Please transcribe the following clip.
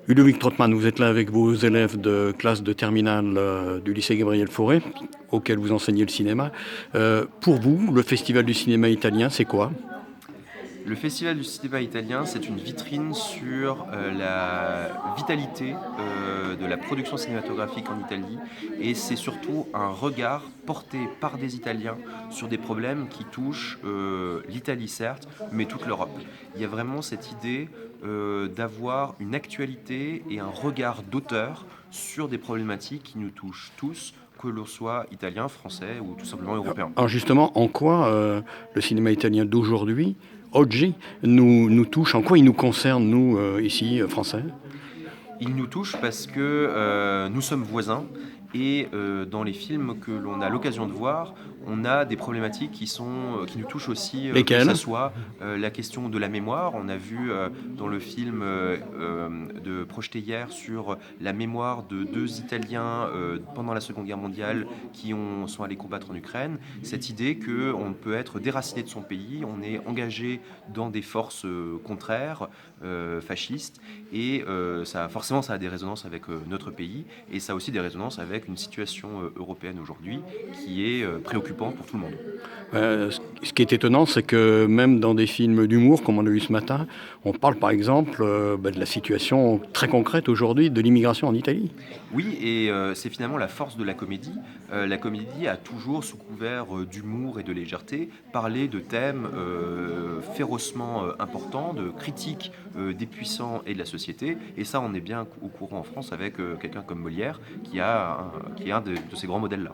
Ludovic Trottmann, vous êtes là avec vos élèves de classe de terminale du lycée Gabriel Fauré, auquel vous enseignez le cinéma. Pour vous, le Festival du cinéma italien, c'est quoi? Le Festival du cinéma italien, c'est une vitrine sur la vitalité de la production cinématographique en Italie et c'est surtout un regard porté par des Italiens sur des problèmes qui touchent l'Italie certes, mais toute l'Europe. Il y a vraiment cette idée d'avoir une actualité et un regard d'auteur sur des problématiques qui nous touchent tous, que l'on soit italien, français ou tout simplement européen. Alors justement, en quoi le cinéma italien d'aujourd'hui, oggi, nous touche, en quoi il nous concerne, nous, ici, Français? Il nous touche parce que nous sommes voisins et dans les films que l'on a l'occasion de voir, on a des problématiques qui nous touchent aussi, que ça Lesquels? soit la question de la mémoire. On a vu dans le film de projeté hier sur la mémoire de deux Italiens pendant la Seconde Guerre mondiale sont allés combattre en Ukraine. Cette idée qu'on peut être déraciné de son pays, on est engagé dans des forces contraires, fascistes, et forcément ça a des résonances avec notre pays, et ça a aussi des résonances avec une situation européenne aujourd'hui qui est préoccupante pour tout le monde. Ce qui est étonnant, c'est que même dans des films d'humour, comme on a vu ce matin, on parle par exemple de la situation très concrète aujourd'hui de l'immigration en Italie. Oui, et c'est finalement la force de la comédie. La comédie a toujours, sous couvert d'humour et de légèreté, parlé de thèmes férocement importants, de critiques des puissants et de la société. Et ça, on est bien au courant en France avec quelqu'un comme Molière, qui est un de ces grands modèles-là.